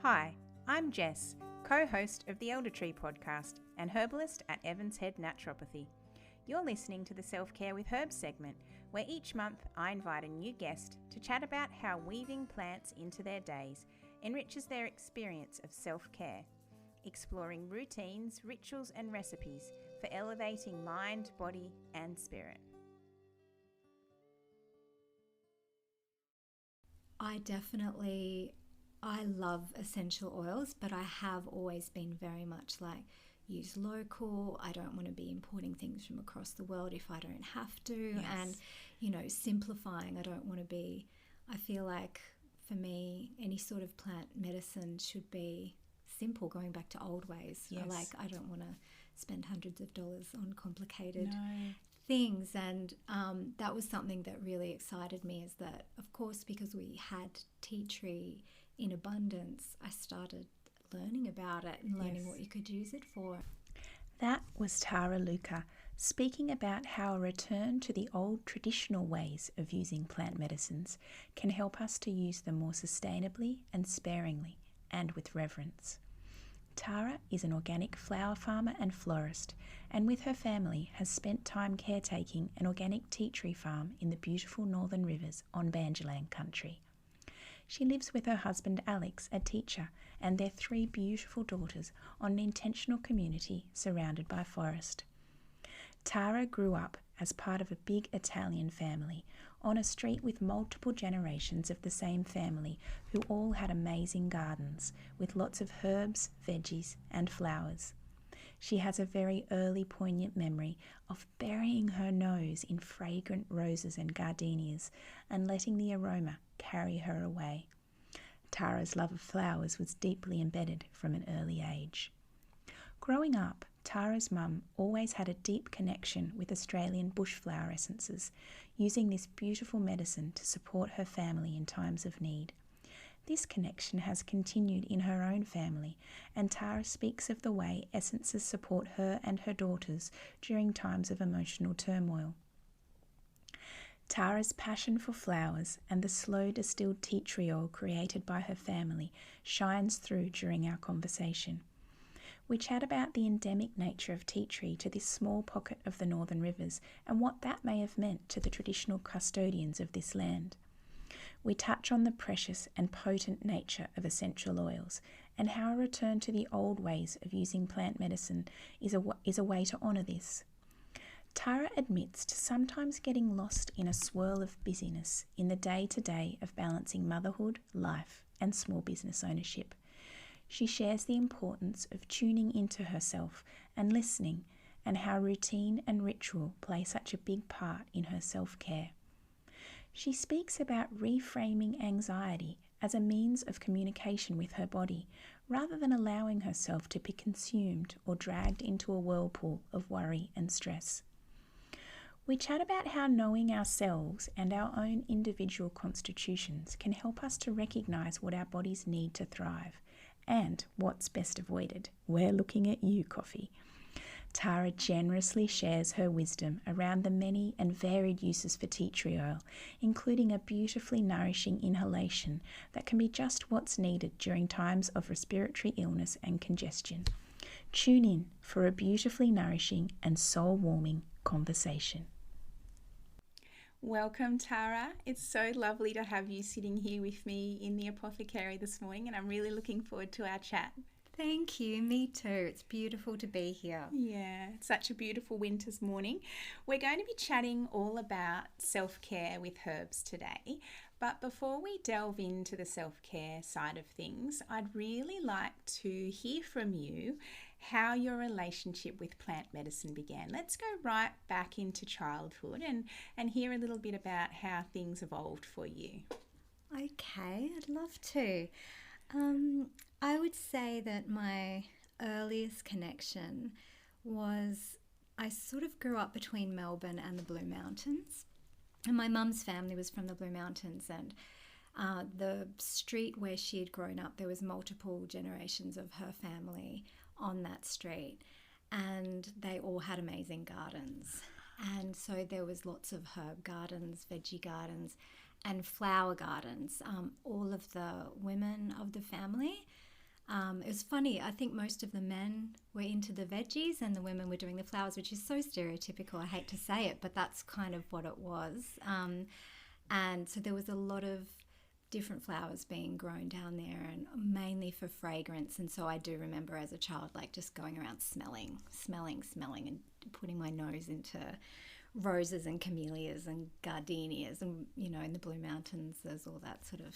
Hi, I'm Jess, co-host of the Elder Tree podcast and herbalist at Evans Head Naturopathy. You're listening to the Self-Care with Herbs segment, where each month I invite a new guest to chat about how weaving plants into their days enriches their experience of self-care, exploring routines, rituals and recipes for elevating mind, body and spirit. I love essential oils, but I have always been very much like use local. I don't want to be importing things from across the world if I don't have to. Yes. And, simplifying. I feel like for me, any sort of plant medicine should be simple, going back to old ways. Yes. I don't want to spend hundreds of dollars on complicated No. things, and that was something that really excited me, is that, of course, because we had tea tree in abundance, I started learning about it and learning what you could use it for. That was Luca speaking about how a return to the old traditional ways of using plant medicines can help us to use them more sustainably and sparingly and with reverence. Tara is an organic flower farmer and florist, and with her family has spent time caretaking an organic tea tree farm in the beautiful Northern Rivers on Bandjalang country. She lives with her husband Alex, a teacher, and their 3 beautiful daughters on an intentional community surrounded by forest. Tara grew up as part of a big Italian family on a street with multiple generations of the same family who all had amazing gardens with lots of herbs, veggies and flowers. She has a very early poignant memory of burying her nose in fragrant roses and gardenias and letting the aroma carry her away. Tara's love of flowers was deeply embedded from an early age. Growing up, Tara's mum always had a deep connection with Australian bush flower essences, using this beautiful medicine to support her family in times of need. This connection has continued in her own family, and Tara speaks of the way essences support her and her daughters during times of emotional turmoil. Tara's passion for flowers and the slow distilled tea tree oil created by her family shines through during our conversation. We chat about the endemic nature of tea tree to this small pocket of the Northern Rivers and what that may have meant to the traditional custodians of this land. We touch on the precious and potent nature of essential oils and how a return to the old ways of using plant medicine is a way to honour this. Tara admits to sometimes getting lost in a swirl of busyness in the day-to-day of balancing motherhood, life and small business ownership. She shares the importance of tuning into herself and listening, and how routine and ritual play such a big part in her self-care. She speaks about reframing anxiety as a means of communication with her body, rather than allowing herself to be consumed or dragged into a whirlpool of worry and stress. We chat about how knowing ourselves and our own individual constitutions can help us to recognise what our bodies need to thrive, and what's best avoided. We're looking at you, coffee. Tara generously shares her wisdom around the many and varied uses for tea tree oil, including a beautifully nourishing inhalation that can be just what's needed during times of respiratory illness and congestion. Tune in for a beautifully nourishing and soul-warming conversation. Welcome, Tara. It's so lovely to have you sitting here with me in the apothecary this morning, and I'm really looking forward to our chat. Thank you. Me too. It's beautiful to be here. Yeah, it's such a beautiful winter's morning. We're going to be chatting all about self-care with herbs today. But before we delve into the self-care side of things, I'd really like to hear from you how your relationship with plant medicine began. Let's go right back into childhood and hear a little bit about how things evolved for you. Okay, I'd love to. I would say that my earliest connection was, I sort of grew up between Melbourne and the Blue Mountains. And my mum's family was from the Blue Mountains, and the street where she had grown up, there was multiple generations of her family on that street, and they all had amazing gardens. And so there was lots of herb gardens, veggie gardens, and flower gardens. All of the women of the family It was funny. I think most of the men were into the veggies and the women were doing the flowers, which is so stereotypical. I hate to say it, but that's kind of what it was. And so there was a lot of different flowers being grown down there, and mainly for fragrance. And so I do remember as a child, like, just going around smelling, and putting my nose into roses and camellias and gardenias, and, you know, in the Blue Mountains there's all that sort of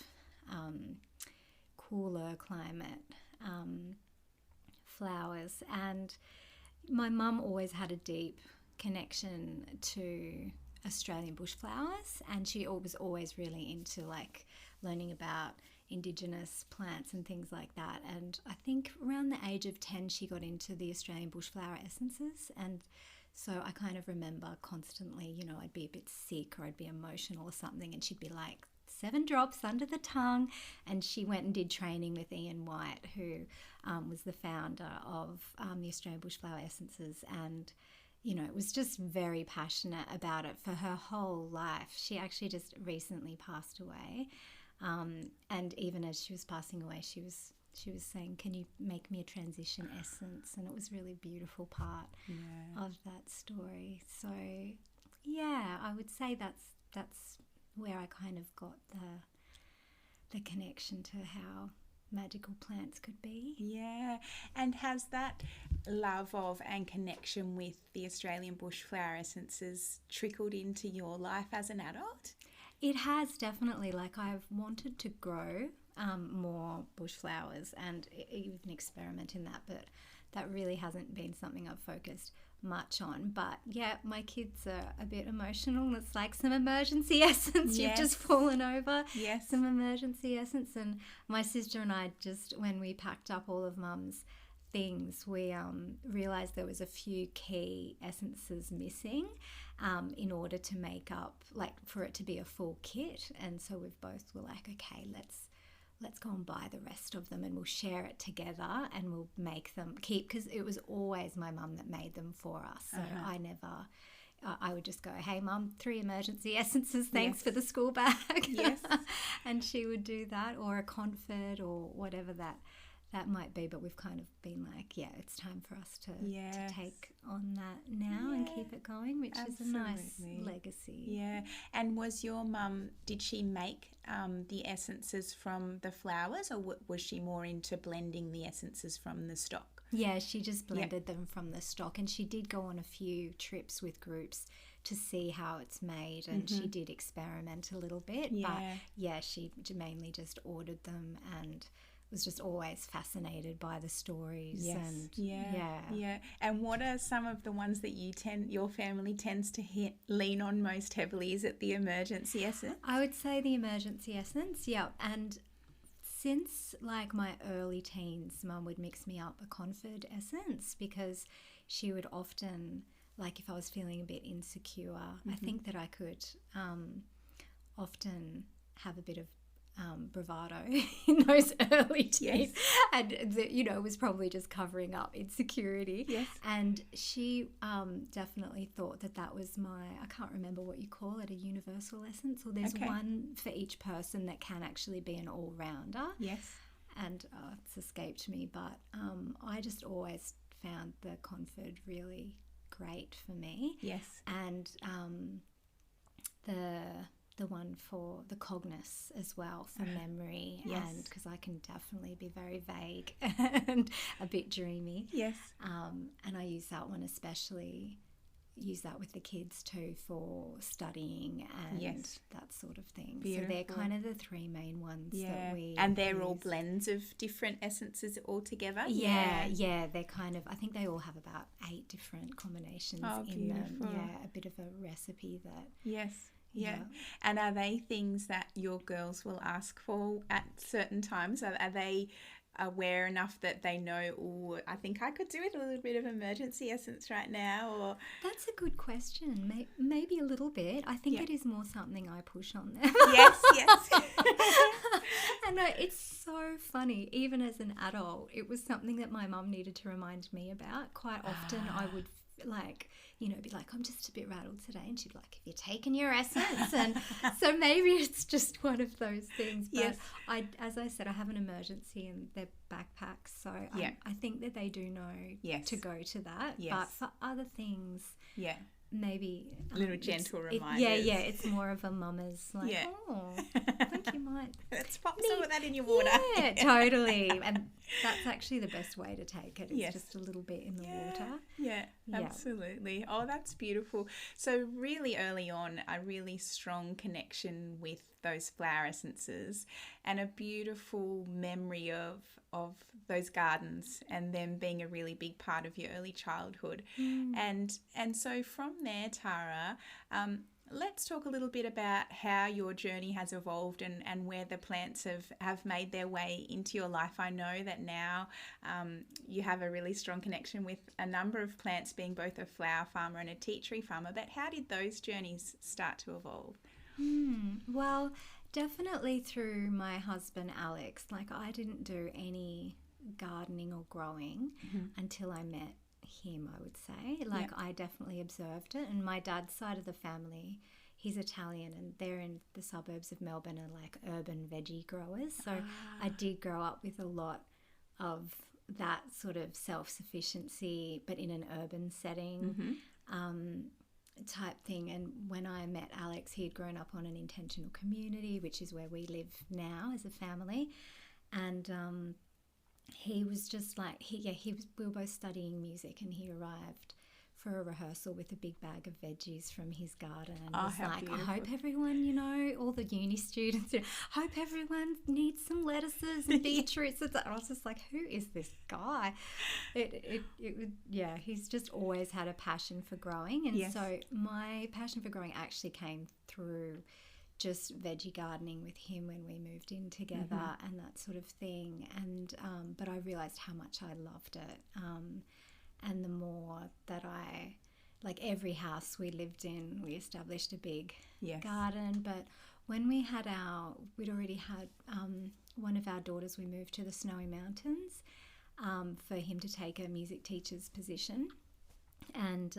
cooler climate flowers. And my mum always had a deep connection to Australian bush flowers, and she was always really into, like, learning about Indigenous plants and things like that. And I think around the age of 10 she got into the Australian bushflower essences, and so I kind of remember constantly, you know, I'd be a bit sick or I'd be emotional or something, and she'd be like, 7 drops under the tongue. And she went and did training with Ian White, who was the founder of the Australian bushflower essences, and, you know, was just very passionate about it for her whole life. She actually just recently passed away, and even as she was passing away, she was saying, can you make me a transition essence? And it was really a beautiful part of that story. So yeah, I would say that's where I kind of got the connection to how magical plants could be. Yeah. And has that love of and connection with the Australian bushflower essences trickled into your life as an adult? It has, definitely. Like, I've wanted to grow more bush flowers and even experiment in that, but that really hasn't been something I've focused much on. But yeah, my kids are a bit emotional. It's like some emergency essence. You've just fallen over. Yes. Some emergency essence. And my sister and I, just when we packed up all of Mum's things, we realised there was a few key essences missing in order to make up, like, for it to be a full kit. And so we've both were like, okay, let's go and buy the rest of them, and we'll share it together, and we'll make them because it was always my mum that made them for us. So I never, I would just go, hey Mum, 3 emergency essences, thanks for the school bag. Yes. And she would do that, or a confit, or whatever that might be. But we've kind of been like, yeah, it's time for us to take on that now and keep it going, which is a nice legacy. Yeah. And was your mum, did she make the essences from the flowers, or was she more into blending the essences from the stock? Yeah, she just blended them from the stock, and she did go on a few trips with groups to see how it's made, and she did experiment a little bit. But yeah, she mainly just ordered them and was just always fascinated by the stories. And and what are some of the ones that your family tends to lean on most heavily? Is it the emergency essence? I would say the emergency essence, and since like my early teens, Mum would mix me up a confit essence, because she would often, like, if I was feeling a bit insecure, I think that I could often have a bit of bravado in those early teens, and it was probably just covering up insecurity. And she definitely thought that was I can't remember what you call it, a universal essence, or there's one for each person that can actually be an all-rounder. And it's escaped me, but I just always found the confit really great for me. And the one for the cognus as well, for memory, and because I can definitely be very vague and a bit dreamy. And I use that one, especially use that with the kids too, for studying and that sort of thing. Beautiful. So they're kind of the 3 main ones that we and they're use. All blends of different essences all together. They're kind of, I think they all have about 8 different combinations in them. A bit of a recipe that And are they things that your girls will ask for at certain times? Are they aware enough that they know, I think I could do with a little bit of emergency essence right now? Or that's a good question. Maybe a little bit. I think it is more something I push on them. Yes. And it's so funny. Even as an adult, it was something that my mum needed to remind me about. Quite often I would like, you know, be like, I'm just a bit rattled today. And she'd be like, have you taken your essence? And so maybe it's just one of those things. But Yes. as I said, I have an emergency in their backpacks. So I think that they do know to go to that. Yes. But for other things, maybe little gentle reminders. It's more of a mama's like, oh, I think you might. Let's pop some of that in your water. Yeah, totally. And that's actually the best way to take it. It's just a little bit in the water. Yeah, absolutely. Oh, that's beautiful. So really early on, a really strong connection with those flower essences and a beautiful memory of those gardens and them being a really big part of your early childhood. And so from there, Tara, let's talk a little bit about how your journey has evolved and where the plants have made their way into your life. I know that now you have a really strong connection with a number of plants, being both a flower farmer and a tea tree farmer, but how did those journeys start to evolve? Well, definitely through my husband Alex. Like, I didn't do any gardening or growing until I met him, I would say. Like, I definitely observed it. And my dad's side of the family, he's Italian, and they're in the suburbs of Melbourne, are like urban veggie growers. So I did grow up with a lot of that sort of self-sufficiency, but in an urban setting type thing. And when I met Alex, he had grown up on an intentional community, which is where we live now as a family. And he was just like, we were both studying music, and he arrived for a rehearsal with a big bag of veggies from his garden, and was like, beautiful. I hope everyone, you know, all the uni students, hope everyone needs some lettuces and beetroots. I was just like, who is this guy? He's just always had a passion for growing. And so my passion for growing actually came through just veggie gardening with him when we moved in together and that sort of thing. And but I realised how much I loved it. And the more that like every house we lived in, we established a big garden. But when we'd already had one of our daughters, we moved to the Snowy Mountains for him to take a music teacher's position. And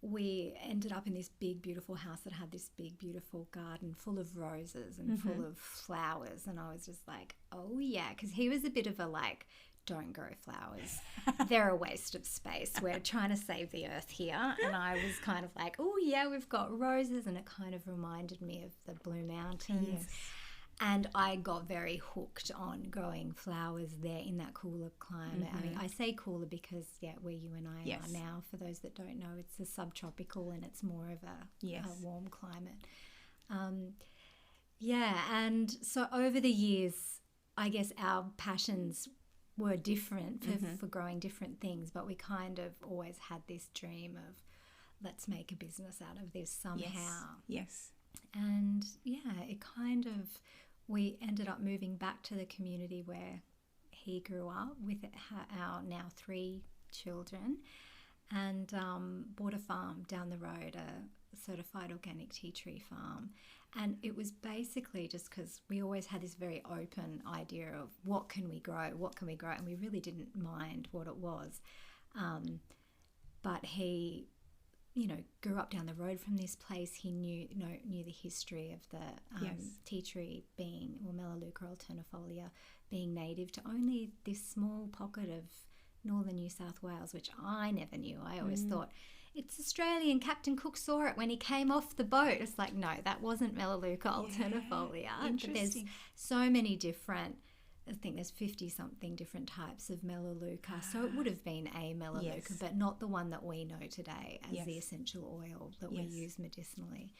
we ended up in this big, beautiful house that had this big, beautiful garden full of roses and full of flowers. And I was just like, oh, yeah, because he was a bit of a like, don't grow flowers. They're a waste of space. We're trying to save the earth here. And I was kind of like, oh, yeah, we've got roses. And it kind of reminded me of the Blue Mountains. Yes. And I got very hooked on growing flowers there in that cooler climate. I mean, I say cooler because, where you and I are now, for those that don't know, it's a subtropical and it's more of a warm climate. And so over the years, I guess our passions were different for growing different things, but we kind of always had this dream of, let's make a business out of this somehow. Yes. And it kind of, we ended up moving back to the community where he grew up with our now 3 children, and bought a farm down the road, a certified organic tea tree farm. And it was basically just because we always had this very open idea of what can we grow, and we really didn't mind what it was. But he, grew up down the road from this place. He knew the history of the tea tree being, or Melaleuca alternifolia, being native to only this small pocket of northern New South Wales, which I never knew. I always thought, it's Australian. Captain Cook saw it when he came off the boat. It's like, no, that wasn't Melaleuca alternifolia. But there's so many different, I think there's 50-something different types of Melaleuca. So it would have been a Melaleuca, but not the one that we know today as the essential oil that we use medicinally.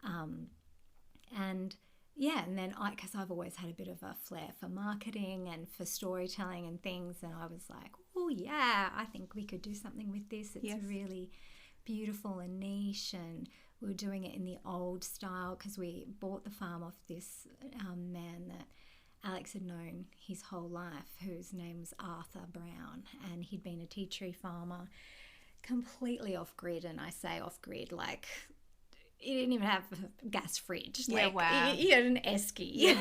And then because I've always had a bit of a flair for marketing and for storytelling and things, and I was like, oh yeah, I think we could do something with this. It's really beautiful and niche, and we were doing it in the old style because we bought the farm off this man that Alex had known his whole life, whose name was Arthur Brown, and he'd been a tea tree farmer, completely off grid. And I say off grid, like, he didn't even have a gas fridge. Like, he had an esky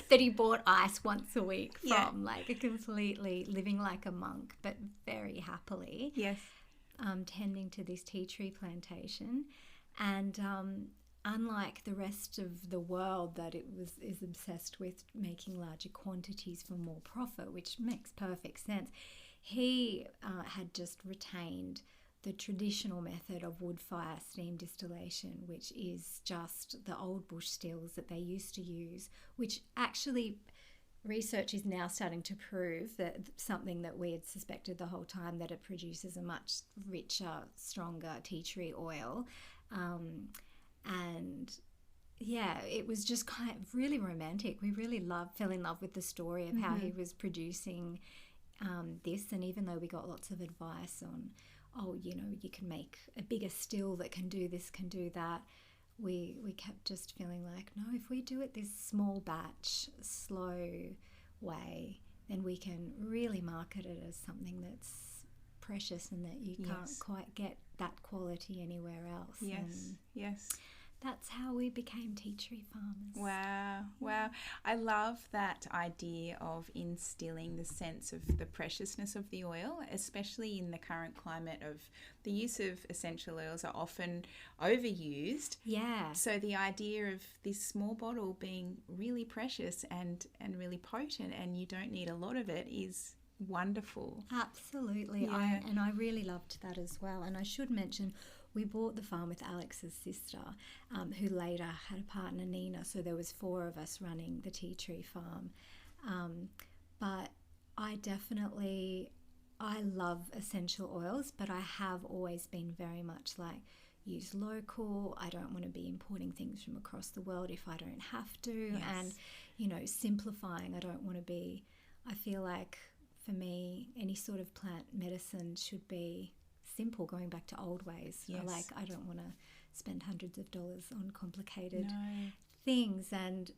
that he bought ice once a week from, like, completely living like a monk, but very happily. Yes. tending to this tea tree plantation, and unlike the rest of the world that is obsessed with making larger quantities for more profit, which makes perfect sense, he had just retained the traditional method of wood fire steam distillation, which is just the old bush stills that they used to use, which actually research is now starting to prove that something that we had suspected the whole time, that it produces a much richer, stronger tea tree oil. And yeah, it was just kind of really romantic. We really fell in love with the story of how he was producing this. And even though we got lots of advice on, you can make a bigger still that can do this, can do that, we kept just feeling like, no, if we do it this small batch, slow way, then we can really market it as something that's precious and that you can't quite get that quality anywhere else. Yes. That's how we became tea tree farmers. Wow. I love that idea of instilling the sense of the preciousness of the oil, especially in the current climate of the use of essential oils are often overused. Yeah. So the idea of this small bottle being really precious and really potent, and you don't need a lot of it, is wonderful. Absolutely. Yeah. I really loved that as well. And I should mention, we bought the farm with Alex's sister, who later had a partner, Nina. So there was 4 of us running the tea tree farm. But I love essential oils, but I have always been very much like, use local. I don't want to be importing things from across the world if I don't have to. Yes. And, simplifying. I feel like for me, any sort of plant medicine should be simple, going back to old ways. Yes. I don't want to spend hundreds of dollars on complicated things. And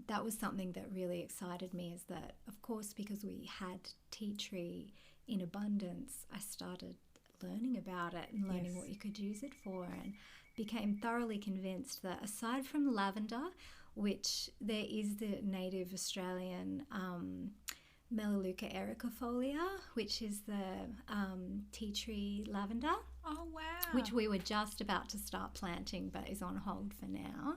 that was something that really excited me, is that, of course, because we had tea tree in abundance, I started learning about it and learning what you could use it for, and became thoroughly convinced that aside from lavender, which there is the native Australian Melaleuca ericofolia, which is the tea tree lavender. Oh, wow. Which we were just about to start planting, but is on hold for now,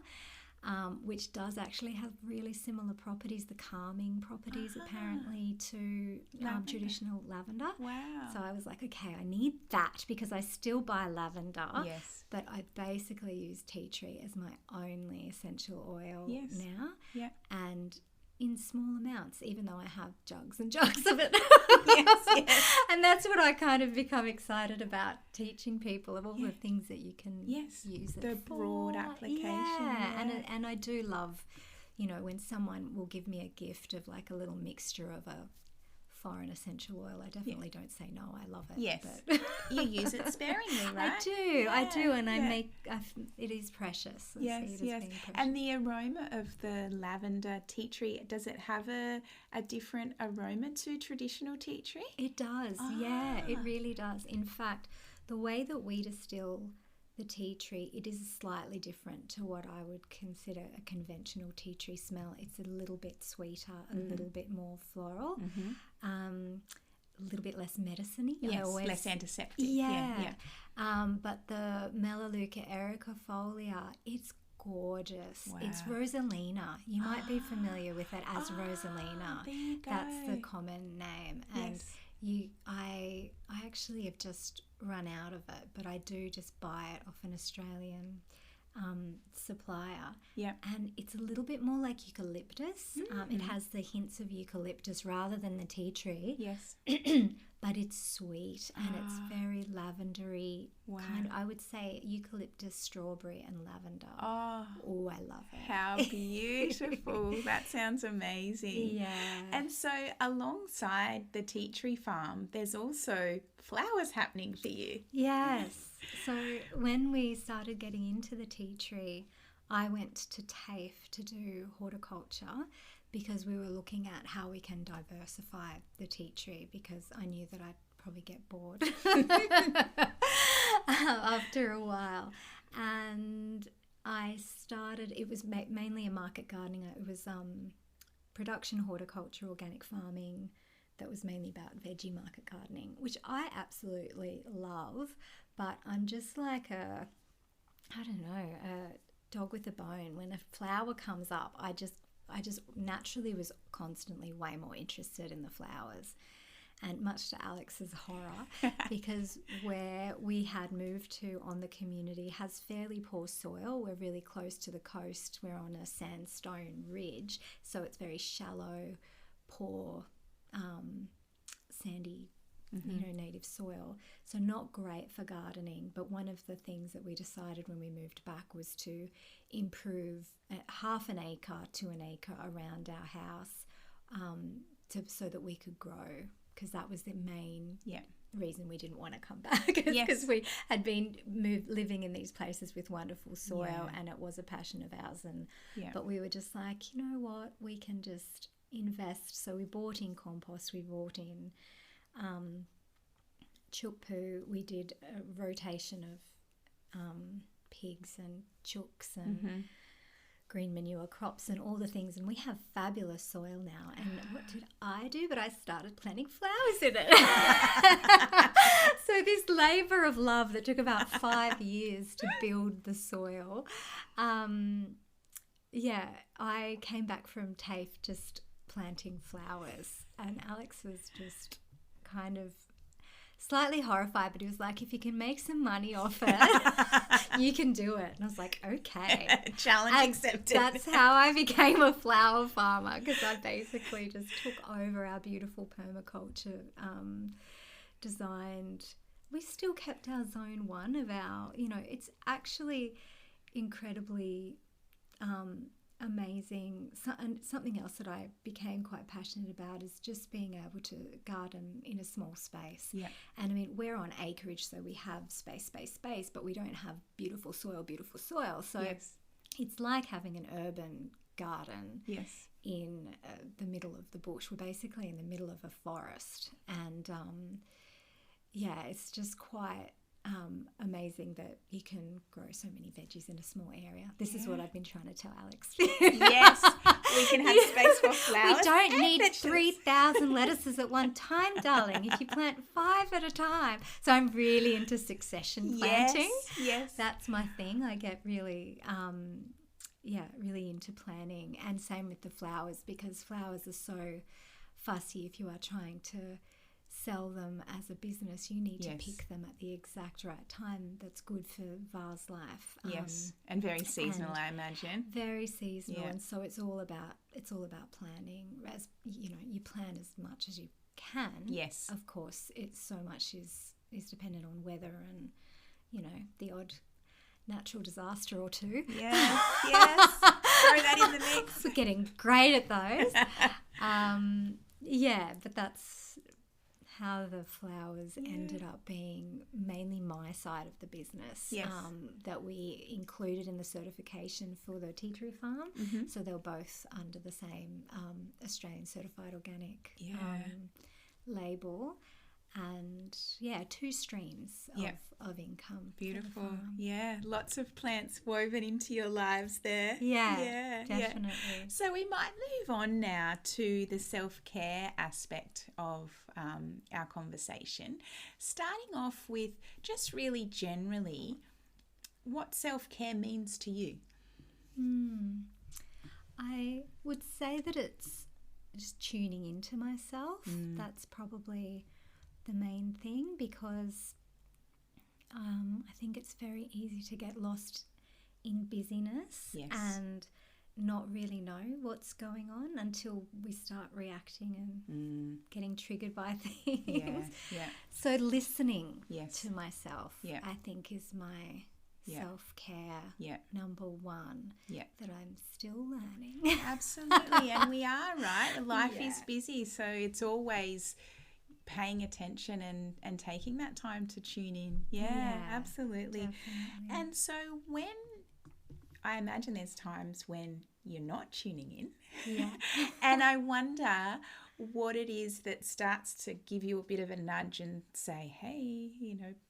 which does actually have really similar properties, the calming properties apparently, to traditional lavender. Wow. So I was like, okay, I need that, because I still buy lavender. Yes. But I basically use tea tree as my only essential oil now. Yeah. And in small amounts, even though I have jugs and jugs of it. yes. And that's what I kind of become excited about, teaching people of all the things that you can use it the for. broad application. Yeah. And I do love, when someone will give me a gift of like a little mixture of a foreign essential oil, I definitely don't say no. I love it. Yes. But you use it sparingly, right? I do, and it is precious. Yes. And the aroma of the lavender tea tree, does it have a different aroma to traditional tea tree? It does. Yeah, it really does. In fact, the way that we distill the tea tree, it is slightly different to what I would consider a conventional tea tree smell. It's a little bit sweeter, a little bit more floral, a little bit less medicine-y. Yes, less antiseptic. Yeah. But the Melaleuca ericofolia, it's gorgeous. Wow. It's Rosalina. You might be familiar with it as Rosalina. There you go. That's the common name. And I actually have just run out of it, but I do just buy it off an Australian supplier. Yeah. And it's a little bit more like eucalyptus. It has the hints of eucalyptus rather than the tea tree. Yes. But it's sweet and it's very lavendery. Wow. Kind of, I would say eucalyptus, strawberry and lavender. Oh, I love it. how beautiful. That sounds amazing. Yeah. And so alongside the tea tree farm, there's also flowers happening for you. Yes. So when we started getting into the tea tree, I went to TAFE to do horticulture, because we were looking at how we can diversify the tea tree, because I knew that I'd probably get bored after a while. And I started, it was mainly a market gardening. It was production horticulture, organic farming, that was mainly about veggie market gardening, which I absolutely love, but I'm just like a dog with a bone. When a flower comes up, I just naturally was constantly way more interested in the flowers. And much to Alex's horror, because where we had moved to on the community has fairly poor soil. We're really close to the coast. We're on a sandstone ridge, so it's very shallow, poor, sandy, native soil. So not great for gardening. But one of the things that we decided when we moved back was to improve half an acre to an acre around our house, so that we could grow. Because that was the main reason we didn't want to come back. Because we had been living in these places with wonderful soil, and it was a passion of ours. But we were just like, you know what, we can just invest. So we bought in compost, we bought in chook poo. We did a rotation of pigs and chooks and green manure crops and all the things, and we have fabulous soil now. And what did I do? But I started planting flowers in it. So this labor of love that took about 5 years to build the soil. I came back from TAFE just planting flowers, and Alex was just kind of slightly horrified, but he was like, if you can make some money off it, you can do it. And I was like, okay. Challenge accepted. That's how I became a flower farmer, because I basically just took over our beautiful permaculture designed. We still kept our zone 1 of our, it's actually incredibly amazing. And something else that I became quite passionate about is just being able to garden in a small space. Yeah. And I mean, we're on acreage, so we have space, but we don't have beautiful soil. So it's like having an urban garden in the middle of the bush. We're basically in the middle of a forest. And it's just quite amazing that you can grow so many veggies in a small area. This is what I've been trying to tell Alex. Yes, we can have space for flowers. We don't need 3,000 lettuces at one time, darling. If you plant 5 at a time. So I'm really into succession planting. Yes. That's my thing. I get really, really into planting, and same with the flowers, because flowers are so fussy. If you are trying to sell them as a business, you need to pick them at the exact right time that's good for vase life. And very seasonal, I imagine. Very seasonal, and so it's all about planning. As you plan as much as you can. Yes, of course, it's so much is dependent on weather and the odd natural disaster or two. Yes. Throw that in the mix. We're getting great at those. But that's how the flowers ended up being mainly my side of the business, that we included in the certification for the tea tree farm. So they're both under the same Australian Certified Organic label. And 2 streams of income. Beautiful. Lots of plants woven into your lives there. Definitely. So we might move on now to the self-care aspect of our conversation, starting off with just really generally what self-care means to you. I would say that it's just tuning into myself. That's probably the main thing, because I think it's very easy to get lost in busyness and not really know what's going on until we start reacting and getting triggered by things. So listening to myself, I think, is my self-care number 1 that I'm still learning. Absolutely. And we are, right? Life is busy, so it's always paying attention and taking that time to tune in. Absolutely. Definitely. And so when I imagine there's times when you're not tuning in, and I wonder what it is that starts to give you a bit of a nudge and say, hey,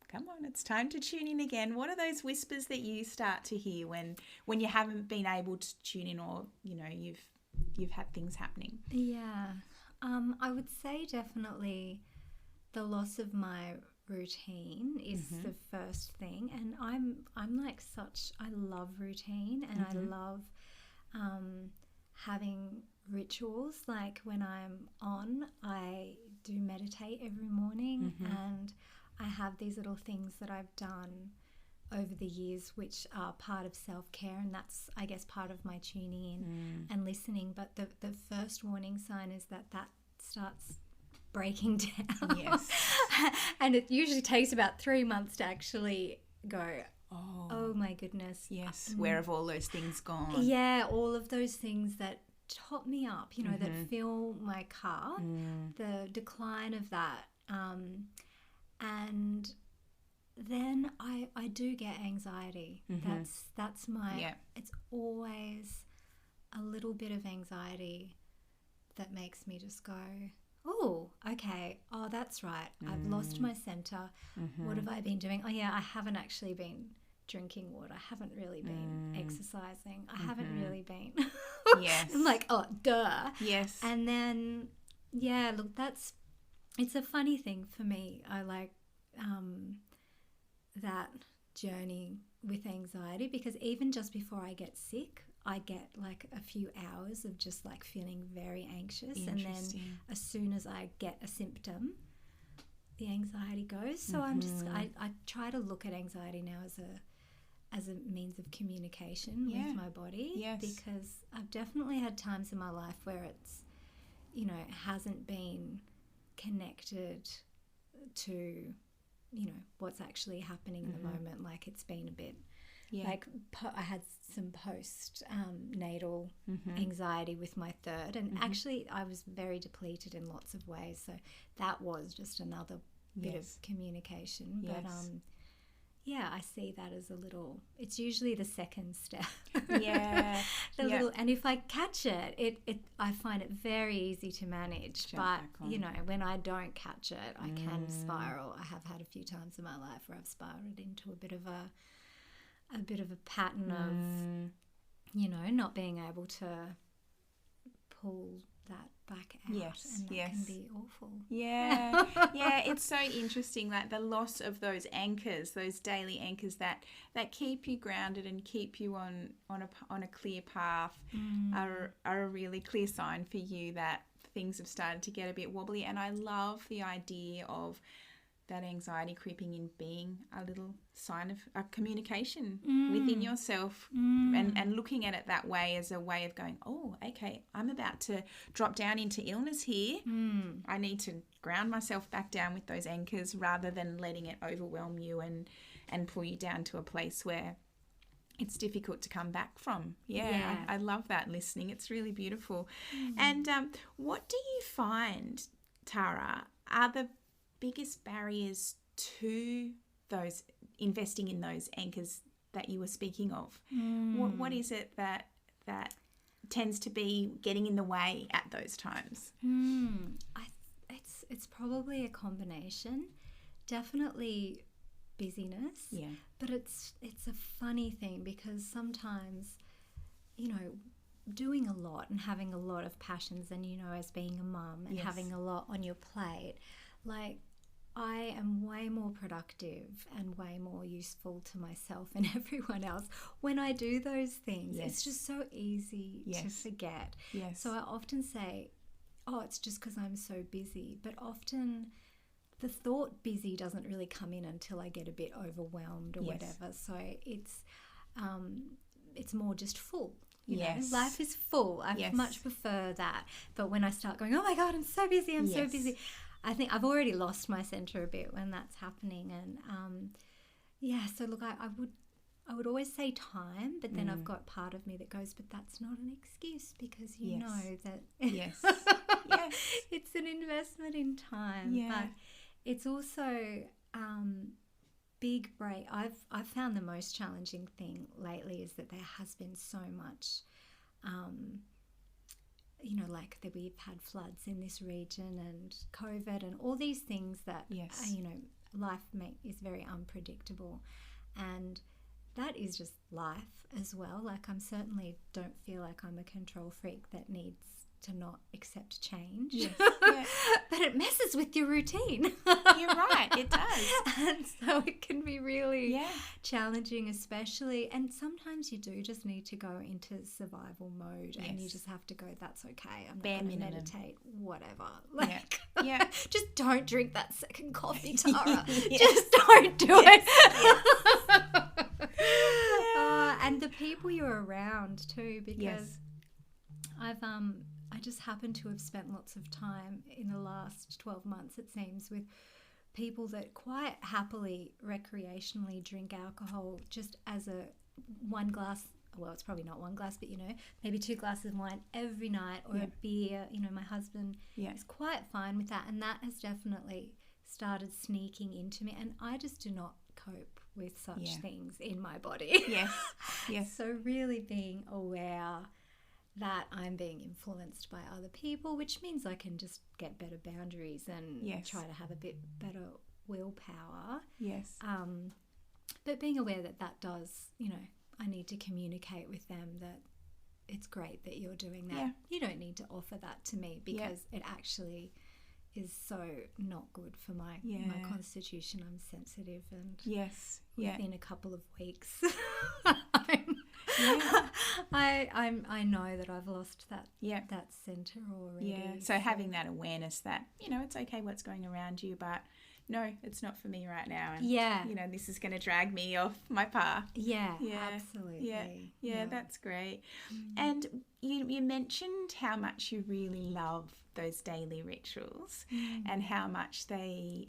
come on, it's time to tune in again. What are those whispers that you start to hear when you haven't been able to tune in, or you've had things happening? I would say definitely the loss of my routine is the first thing, and I'm like I love routine, and I love having rituals. Like when I'm on, I do meditate every morning, and I have these little things that I've done over the years which are part of self-care, and that's, I guess, part of my tuning in and listening. But the first warning sign is that starts breaking down. Yes. And it usually takes about 3 months to actually go, oh my goodness. Yes. Where have all those things gone? Yeah, all of those things that top me up, that fill my cup, the decline of that. And then I do get anxiety. That's my, it's always a little bit of anxiety that makes me just go, oh, okay. Oh, that's right. I've lost my center. What have I been doing? Oh, yeah, I haven't actually been drinking water. I haven't really been exercising. I haven't really been. Yes. I'm like, oh, duh. Yes. And then, yeah, look, it's a funny thing for me. I like that journey with anxiety, because even just before I get sick, I get like a few hours of just like feeling very anxious, and then as soon as I get a symptom, the anxiety goes. So I try to look at anxiety now as a means of communication with my body, because I've definitely had times in my life where it's, it hasn't been connected to, what's actually happening in the moment. Like it's been a bit like I had some post-natal anxiety with my third, and actually I was very depleted in lots of ways. So that was just another bit of communication. But I see that as a little, it's usually the second step. Little, and if I catch it, I find it very easy to manage. But when I don't catch it, I can spiral. I have had a few times in my life where I've spiraled into a bit of a pattern of, not being able to pull that back out. And that can be awful. Yeah. It's so interesting, like the loss of those anchors, those daily anchors that keep you grounded and keep you on a clear path are a really clear sign for you that things have started to get a bit wobbly. And I love the idea of that anxiety creeping in being a little sign of a communication within yourself, and looking at it that way as a way of going, oh, okay, I'm about to drop down into illness here. I need to ground myself back down with those anchors, rather than letting it overwhelm you and pull you down to a place where it's difficult to come back from. I love that listening. It's really beautiful. And what do you find, Tara, are the biggest barriers to those investing in those anchors that you were speaking of? What is it that tends to be getting in the way at those times? It's probably a combination. Definitely busyness. But it's a funny thing, because sometimes, doing a lot and having a lot of passions, and as being a mum and having a lot on your plate, like I am way more productive and way more useful to myself and everyone else when I do those things. It's just so easy to forget. So I often say, oh, it's just because I'm so busy. But often the thought busy doesn't really come in until I get a bit overwhelmed or whatever. So it's more just full. You know, life is full. I much prefer that. But when I start going, oh my God, I'm so busy, I'm so busy, I think I've already lost my center a bit when that's happening. And so look, I would always say time, but then I've got part of me that goes, but that's not an excuse, because you know that it's an investment in time. But it's also big break. I've found the most challenging thing lately is that there has been so much like that we've had floods in this region and COVID and all these things that life is very unpredictable, and that is just life as well. Like I'm certainly don't feel like I'm a control freak that needs to not accept change. Yes. Yeah. But it messes with your routine. You're right, it does. And so it can be really Yeah. challenging, especially. And sometimes you do just need to go into survival mode, and you Yes. just have to go, that's okay. I'm Bare not going to minimum. meditate, whatever. Yeah. Yeah. Just don't drink that second coffee, Tara. Yes. Just don't do Yes. it. Yeah. And the people you're around too, because Yes. I just happen to have spent lots of time in the last 12 months, it seems, with people that quite happily recreationally drink alcohol just as a one glass, well, it's probably not one glass, but maybe 2 glasses of wine every night, or a beer. My husband is quite fine with that, and that has definitely started sneaking into me, and I just do not cope with such things in my body. Yes. Yes. So really being aware that I'm being influenced by other people, which means I can just get better boundaries and try to have a bit better willpower. Yes. But being aware that does, I need to communicate with them that it's great that you're doing that. Yeah. You don't need to offer that to me because it actually is so not good for my constitution. I'm sensitive, and within a couple of weeks I know that I've lost that center already. Yeah. So having that awareness that, it's okay what's going around you, but no, it's not for me right now. And, this is going to drag me off my path. Yeah, Yeah. absolutely. Yeah, that's great. And you mentioned how much you really love those daily rituals and how much they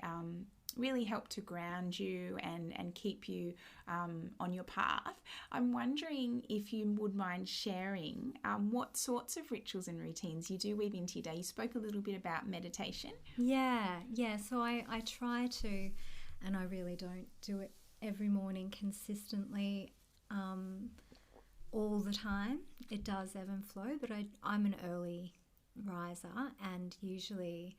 really help to ground you and keep you on your path. I'm wondering if you would mind sharing what sorts of rituals and routines you do weave into your day. You spoke a little bit about meditation. Yeah. So I try to, and I really don't do it every morning consistently all the time. It does ebb and flow, but I'm an early riser, and usually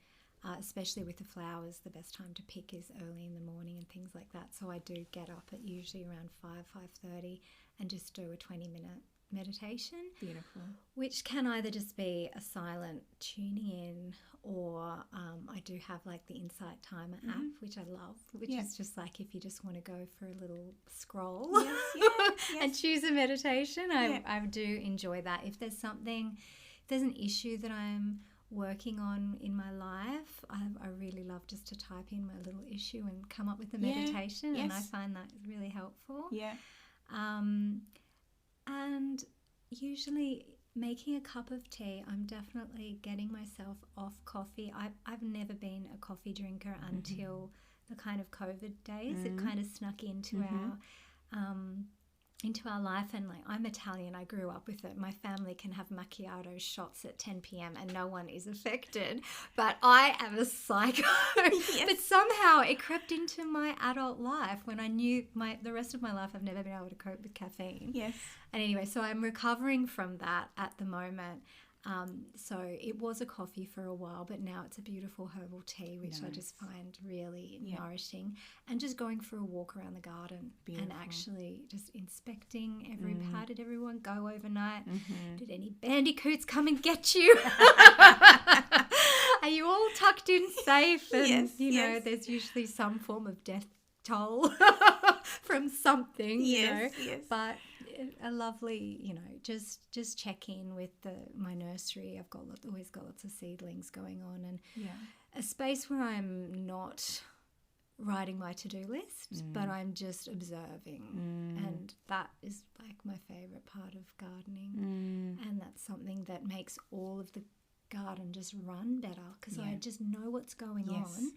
especially with the flowers, the best time to pick is early in the morning and things like that. So I do get up at usually around 5:30 and just do a 20-minute meditation. Beautiful. Which can either just be a silent tuning in, or I do have like the Insight Timer app, which I love, which is just like if you just want to go for a little scroll and choose a meditation. I do enjoy that. If there's an issue that I'm working on in my life, I really love just to type in my little issue and come up with a meditation, and I find that really helpful. And usually making a cup of tea, I'm definitely getting myself off coffee. I've never been a coffee drinker until the kind of COVID days. It kind of snuck into our life, and like, I'm Italian, I grew up with it. My family can have macchiato shots at 10 p.m. and no one is affected, but I am a psycho. But somehow it crept into my adult life when I knew the rest of my life I've never been able to cope with caffeine. And anyway, so I'm recovering from that at the moment. So it was a coffee for a while, but now it's a beautiful herbal tea, which I just find really nourishing. And just going for a walk around the garden and actually just inspecting every how did everyone go overnight? Did any bandicoots come and get you? Are you all tucked in safe? And there's usually some form of death toll from something, but a lovely, just check in with my nursery. I've always got lots of seedlings going on, and a space where I'm not writing my to-do list, but I'm just observing, and that is like my favorite part of gardening, and that's something that makes all of the garden just run better, because I just know what's going on,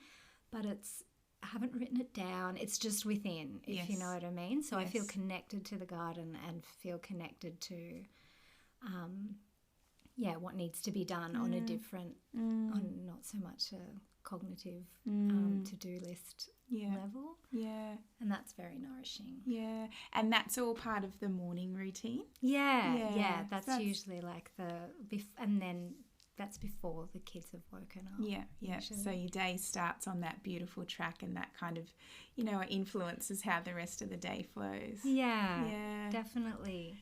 but I haven't written it down. It's just within, if you know what I mean. So I feel connected to the garden and feel connected to, what needs to be done on a different, on not so much a cognitive to-do list level. And that's very nourishing. And that's all part of the morning routine? That's usually like and then that's before the kids have woken up. Usually. So your day starts on that beautiful track, and that kind of, influences how the rest of the day flows. Definitely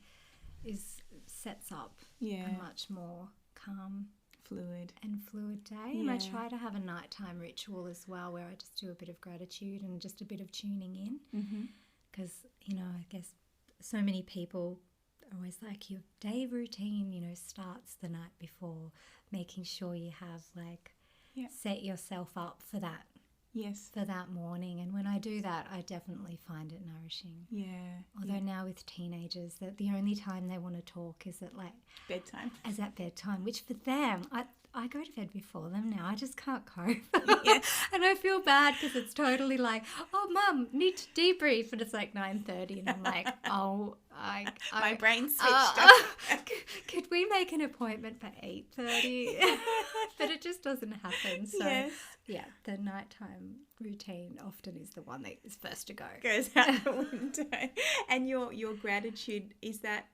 sets up a much more calm fluid day. And I try to have a nighttime ritual as well, where I just do a bit of gratitude and just a bit of tuning in, because I guess so many people are always like, your day routine starts the night before, making sure you have set yourself up for that. Yes. For that morning. And when I do that, I definitely find it nourishing. Yeah. Although now with teenagers, that the only time they want to talk is at bedtime. Is at bedtime, which for them, I go to bed before them now. I just can't cope. Yes. And I feel bad because it's totally like, oh, Mum, need to debrief. And it's like 9:30 and I'm like, oh, my brain switched off. Could we make an appointment for 8:30? But it just doesn't happen. So yes. Yeah, the nighttime routine often is the one that is first to go. Goes out the window. And your gratitude, is that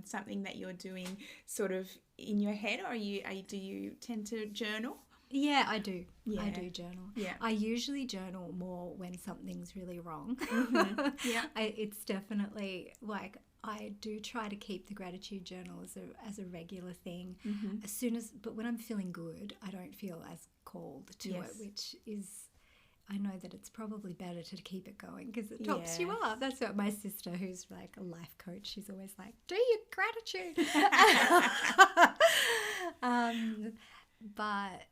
something that you're doing sort of in your head, or do you tend to journal? Yeah, I do. Yeah. I do journal. Yeah. I usually journal more when something's really wrong. Yeah. It's definitely I do try to keep the gratitude journal as a regular thing. But when I'm feeling good, I don't feel as called to it, which is, I know that it's probably better to keep it going because it tops you up. That's what my sister, who's like a life coach, she's always like, do your gratitude. But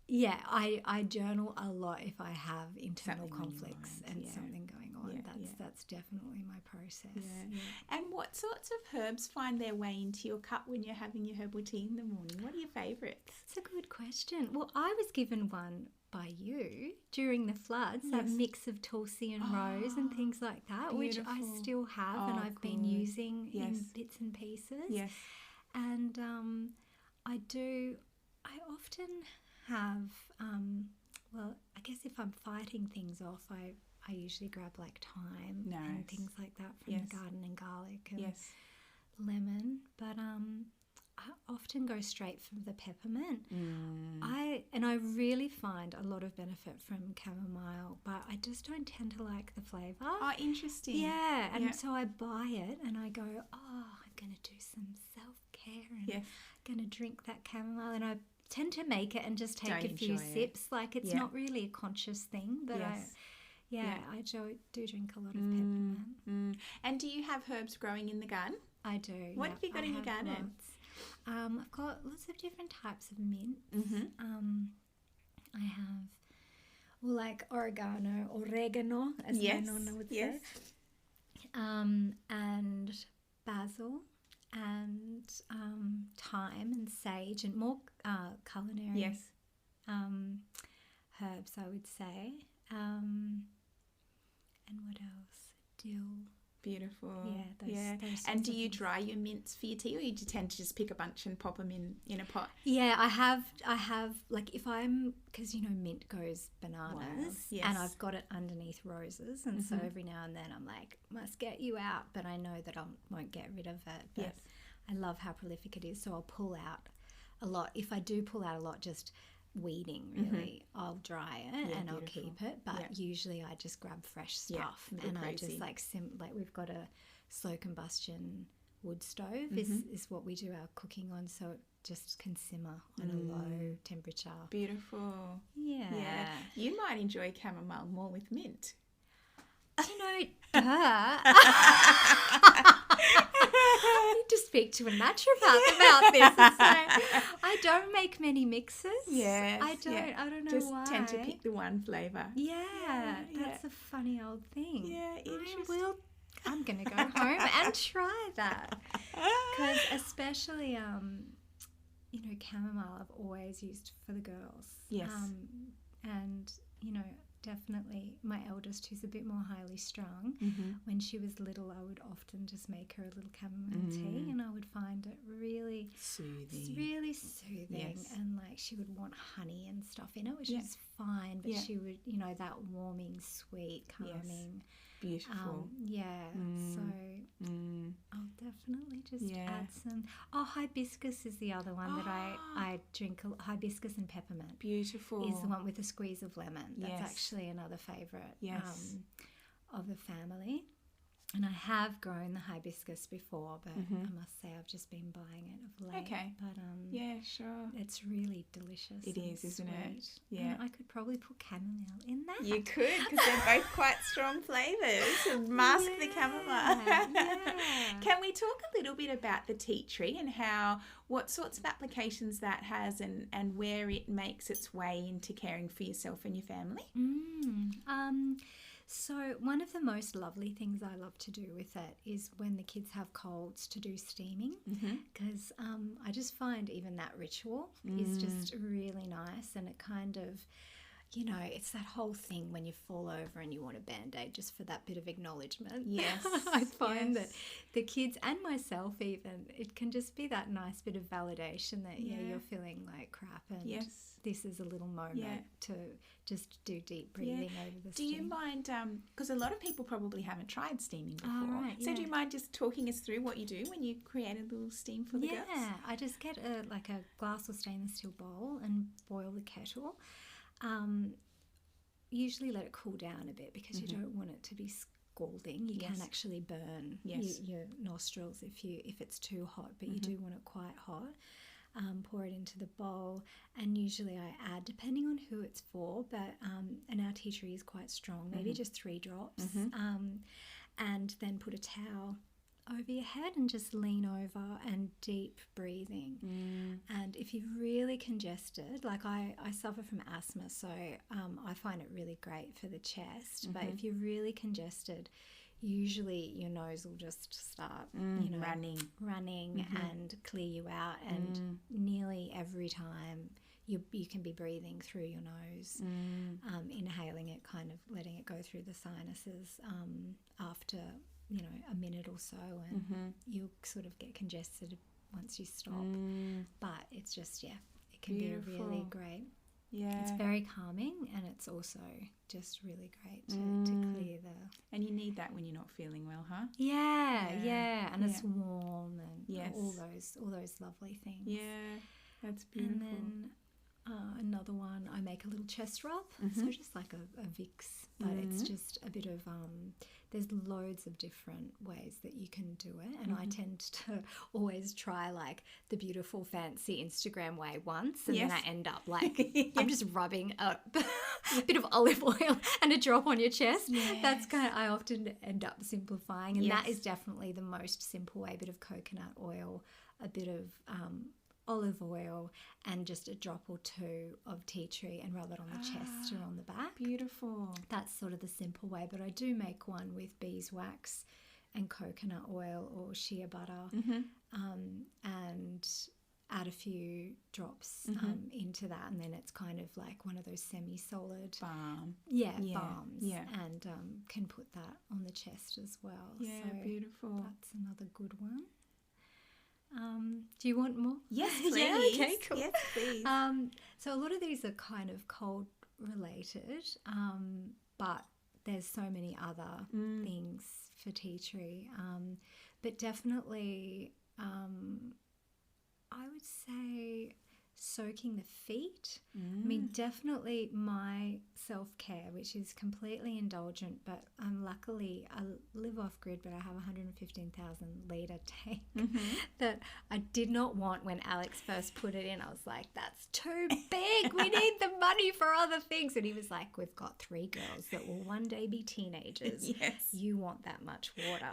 yeah, I journal a lot if I have internal conflicts and something going on. That's definitely my process. Yeah. And what sorts of herbs find their way into your cup when you're having your herbal tea in the morning? What are your favourites? That's a good question. Well, I was given one by you during the floods, that mix of tulsi and rose and things like that, beautiful. Which I still have and I've been using in bits and pieces. Yes. And I often have, I guess if I'm fighting things off, I usually grab thyme and things like that from the garden, and garlic and lemon. But I often go straight from the peppermint. I really find a lot of benefit from chamomile, but I just don't tend to like the flavour. Oh, interesting. Yeah, and so I buy it and I go, I'm going to do some self-care and I'm going to drink that chamomile, and I tend to make it and just take a few sips. It's not really a conscious thing, but I do drink a lot of peppermint. And do you have herbs growing in the garden? I do. What have you got in your garden? Lots. I've got lots of different types of mints. I have oregano, as my nonna would say, and basil, and thyme and sage, and more culinary herbs, I would say. And what else? Dill. Beautiful. Yeah, those And do you dry your mints for your tea, or you tend to just pick a bunch and pop them in a pot? Yeah, I have if I'm, because mint goes bananas, and I've got it underneath roses, and so every now and then I'm like, must get you out, but I know that I won't get rid of it. But I love how prolific it is, so I'll pull out a lot. If I do pull out a lot, just weeding really, I'll dry it and I'll keep it, but usually I just grab fresh stuff, and I just we've got a slow combustion wood stove is what we do our cooking on, so it just can simmer on a low temperature. Beautiful. Yeah. You might enjoy chamomile more with mint. I need to speak to a naturopath about this. I don't make many mixes. I don't know just why. Just tend to pick the one flavour. That's a funny old thing. Interesting. I'm going to go home and try that. Because especially, chamomile I've always used for the girls. Yes. And, definitely my eldest, who's a bit more highly strung, when she was little, I would often just make her a little chamomile tea, and I would find it really soothing. It's really soothing, and she would want honey and stuff in it, which is fine, but she would, that warming, sweet, calming. Beautiful. So I'll definitely just add some. Hibiscus is the other one that I drink. Hibiscus and peppermint. Beautiful. Is the one with a squeeze of lemon. That's actually another favourite of the family. And I have grown the hibiscus before, but I must say I've just been buying it of late. Okay. But yeah, sure. it's really delicious. It is, isn't it? Sweet. Yeah. And I could probably put chamomile in that. You could, because they're both quite strong flavours to mask the chamomile. Yeah. Can we talk a little bit about the tea tree and what sorts of applications that has and where it makes its way into caring for yourself and your family? So one of the most lovely things I love to do with it is when the kids have colds to do steaming, because I just find even that ritual is just really nice, and it kind of, you know, it's that whole thing when you fall over and you want a Band-Aid just for that bit of acknowledgement. Yes. I find that the kids and myself even, it can just be that nice bit of validation that, you're feeling like crap and this is a little moment to just do deep breathing over the steam. Do you mind, because a lot of people probably haven't tried steaming before, right, do you mind just talking us through what you do when you create a little steam for the girls? Yeah, I just get a glass or stainless steel bowl and boil the kettle. Usually let it cool down a bit because you don't want it to be scalding. You can actually burn your nostrils if it's too hot, but you do want it quite hot. Pour it into the bowl, and usually I add, depending on who it's for, but and our tea tree is quite strong, maybe just 3 drops, and then put a towel over your head and just lean over and deep breathing. And if you're really congested, like I suffer from asthma, so I find it really great for the chest, but if you're really congested, usually your nose will just start running and clear you out, and nearly every time you can be breathing through your nose, inhaling it, kind of letting it go through the sinuses after a minute or so, and you'll sort of get congested once you stop. But it's just it can Beautiful. be really great. Yeah. It's very calming, and it's also just really great to clear the... And you need that when you're not feeling well, huh? Yeah. And it's warm and all those lovely things. Yeah, that's beautiful. And then another one, I make a little chest rub, so just like a Vicks, but it's just a bit of... there's loads of different ways that you can do it, and I tend to always try like the beautiful fancy Instagram way once, and then I end up like I'm just rubbing a bit of olive oil and a drop on your chest. That's I often end up simplifying, and that is definitely the most simple way. A bit of coconut oil, a bit of olive oil, and just a drop or 2 of tea tree, and rub it on the chest or on the back. Beautiful. That's sort of the simple way, but I do make one with beeswax and coconut oil or shea butter, and add a few drops into that, and then it's kind of like one of those semi-solid balms. And can put that on the chest as well. Yeah, so beautiful. That's another good one. Do you want more? Yes, please. Yeah, okay, cool. Yes, please. So a lot of these are kind of cold related, but there's so many other things for tea tree. But definitely, I would say soaking the feet. I mean, definitely my self-care, which is completely indulgent, but luckily I live off-grid, but I have a 115,000 litre tank that I did not want when Alex first put it in. I was like, that's too big. We need the money for other things. And he was like, we've got 3 girls that will one day be teenagers. Yes. You want that much water.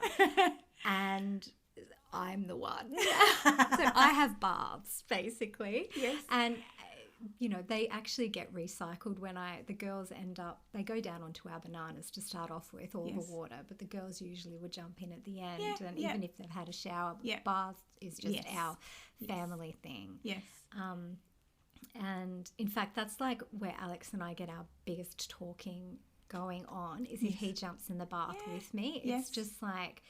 And I'm the one. So I have baths, basically. Yes. And, they actually get recycled when the girls end up, they go down onto our bananas to start off with, all the water, but the girls usually would jump in at the end. And even if they've had a shower, bath is just our family thing. Yes. And in fact, that's like where Alex and I get our biggest talking going on, is if he jumps in the bath with me. It's just like...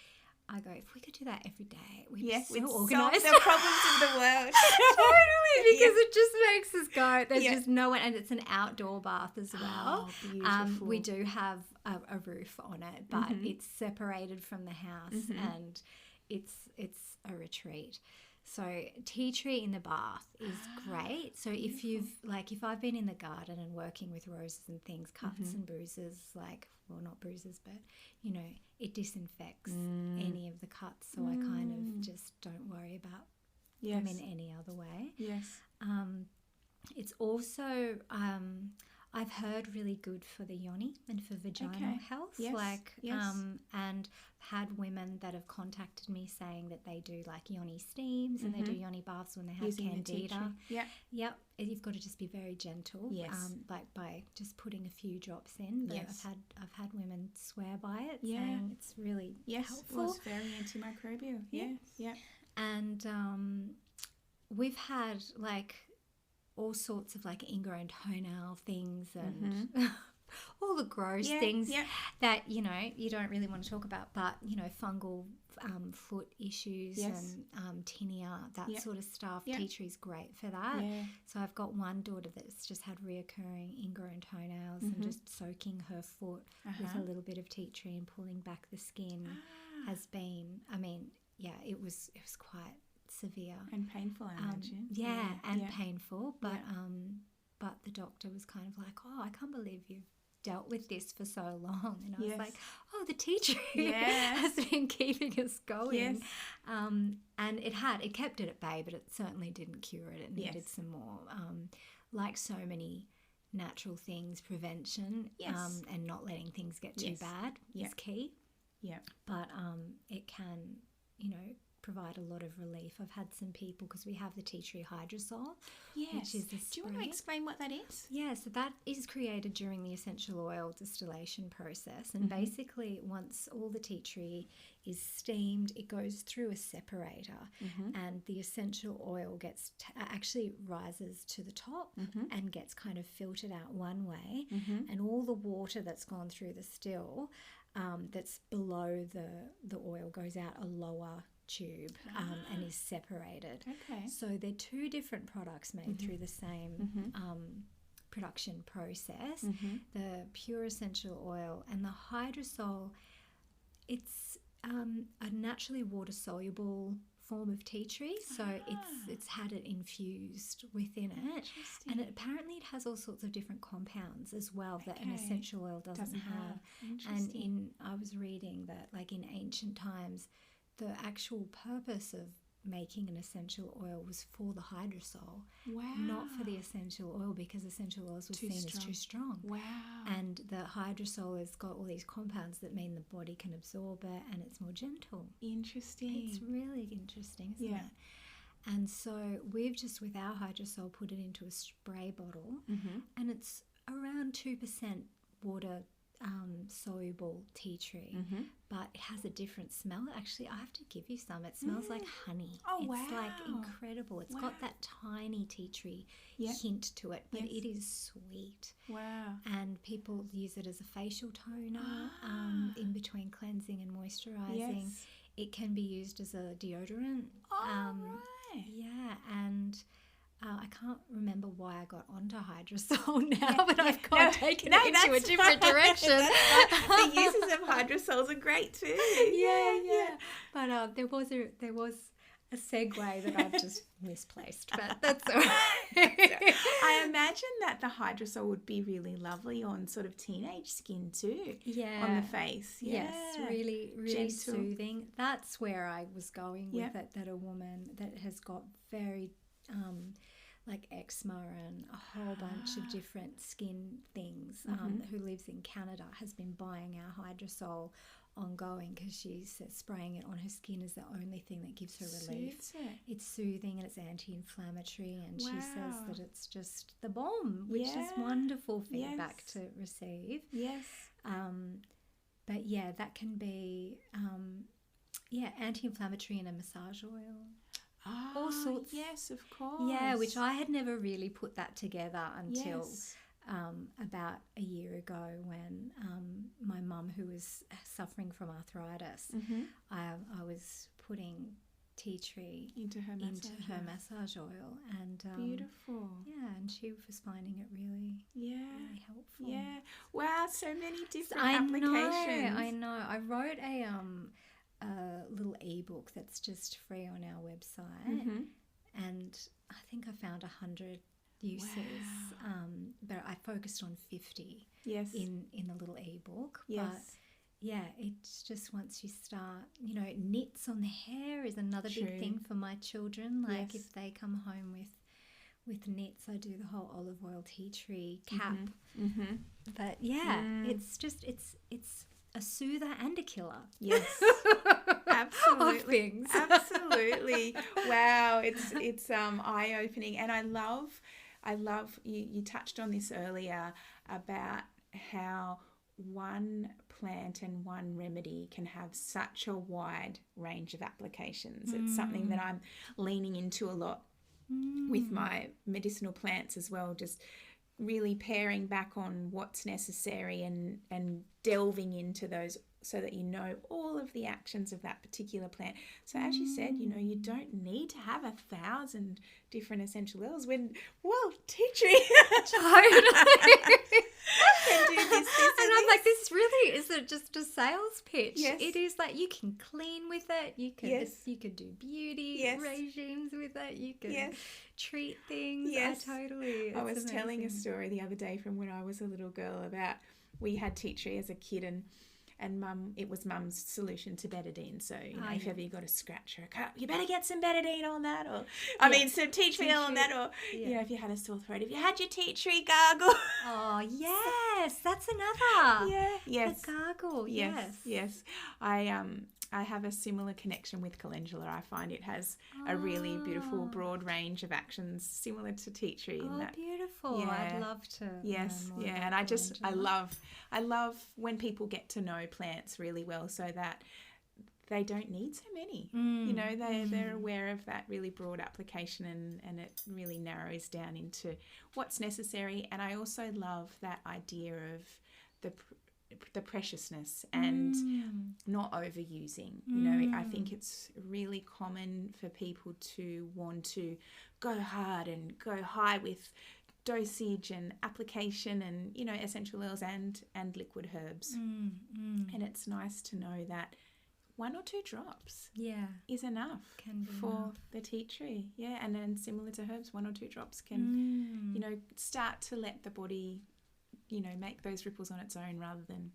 I go, if we could do that every day, we'd be so organised. Solve the problems in the world. Totally, because it just makes us go. There's just no one, and it's an outdoor bath as well. Oh, beautiful. We do have a roof on it, but it's separated from the house, and it's a retreat. So tea tree in the bath is great. So if you've if I've been in the garden and working with roses and things, cuts and bruises, not bruises, but it disinfects any of the cuts. So I kind of just don't worry about them in any other way. Yes. It's also I've heard really good for the yoni and for vaginal health. Yes. And had women that have contacted me saying that they do yoni steams and they do yoni baths when they have candida. Yep. You've got to just be very gentle. Yes. By just putting a few drops in. But Yes. I've had women swear by it, saying it's really helpful. Well, it's very antimicrobial. Yes. Yeah. And we've had all sorts of ingrown toenail things and all the gross things that you don't really want to talk about, but fungal foot issues and tinea, that sort of stuff. Tea tree's great for that. So I've got one daughter that's just had reoccurring ingrown toenails, and just soaking her foot with a little bit of tea tree and pulling back the skin has been, it was quite severe and painful, I imagine. Painful, but the doctor was kind of like, oh, I can't believe you've dealt with this for so long. And I was like, oh, the tea tree has been keeping us going. And it kept it at bay, but it certainly didn't cure it. It needed some more, like so many natural things, prevention and not letting things get too bad is key. But it can provide a lot of relief. I've had some people, because we have the tea tree hydrosol, which is the spray. Do you want to explain what that is? Yeah, so that is created during the essential oil distillation process, and basically once all the tea tree is steamed, it goes through a separator, and the essential oil actually rises to the top and gets kind of filtered out one way, and all the water that's gone through the still that's below the oil goes out a lower tube and is separated. Okay. So they're two different products made through the same production process. The pure essential oil and the hydrosol, it's a naturally water soluble form of tea tree, so it's had it infused within it, and apparently it has all sorts of different compounds as well that an essential oil doesn't have. And I was reading that in ancient times, the actual purpose of making an essential oil was for the hydrosol, not for the essential oil, because essential oils were seen as too strong. And the hydrosol has got all these compounds that mean the body can absorb it, and it's more gentle. Interesting. It's really interesting, isn't it? And so we've just, with our hydrosol, put it into a spray bottle, and it's around 2% water soluble tea tree, but it has a different smell. Actually, I have to give you some. It smells like honey. It's incredible. It's got that tiny tea tree hint to it, but it is sweet. And people use it as a facial toner in between cleansing and moisturizing. It can be used as a deodorant. And I can't remember why I got onto hydrosol now, but I've taken it into a different direction. The uses of hydrosols are great too. But there was a segue that I've just misplaced, but that's all right. I imagine that the hydrosol would be really lovely on sort of teenage skin too. On the face. Yes, really, really soothing. That's where I was going with it, that a woman that has got very eczema and a whole bunch of different skin things, who lives in Canada, has been buying our hydrosol ongoing, because she's spraying it on her skin as the only thing that gives her relief. It's soothing and it's anti-inflammatory, and she says that it's just the bomb, which is wonderful feedback to receive. But that can be anti-inflammatory in a massage oil. All sorts. Yes, of course. Yeah, which I had never really put that together until about a year ago, when my mum, who was suffering from arthritis, I was putting tea tree into her massage oil, and beautiful. And she was finding it really helpful. Wow, so many different applications. I know. I wrote a little ebook that's just free on our website, and I think I found 100 uses, but I focused on 50 in the little ebook. But yeah, it's just once you start, knits on the hair is another big thing for my children. Like if they come home with knits, I do the whole olive oil tea tree cap. But it's just it's a soother and a killer. Yes. Absolutely. Absolutely. Wow, it's eye-opening, and I love you touched on this earlier about how one plant and one remedy can have such a wide range of applications. It's something that I'm leaning into a lot with my medicinal plants as well, just really paring back on what's necessary and delving into those so that you know all of the actions of that particular plant. So as you said, you don't need to have 1,000 different essential oils when, tea tree Totally. can do this, and I'm like, this really isn't just a sales pitch. Yes. It is like you can clean with it. You could do beauty regimes with it. You can treat things. Yes. Totally. I was telling a story the other day from when I was a little girl about we had tea tree as a kid, and it was mum's solution to betadine. So if ever you got a scratch or a cut, you better get some betadine on that, or some tea tree on that, or if you had a sore throat, if you had your tea tree gargle. Oh yes, that's another. Yes, the gargle. Yes. I have a similar connection with calendula. I find it has a really beautiful broad range of actions similar to tea tree. Beautiful. I'd love to. Yes, learn more about and I love when people get to know plants really well, so that they don't need so many. They're aware of that really broad application, and it really narrows down into what's necessary. And I also love that idea of the preciousness and not overusing. I think it's really common for people to want to go hard and go high with dosage and application and essential oils and liquid herbs. And it's nice to know that 1 or 2 drops is enough for the tea tree. And then similar to herbs, 1 or 2 drops can start to let the body make those ripples on its own rather than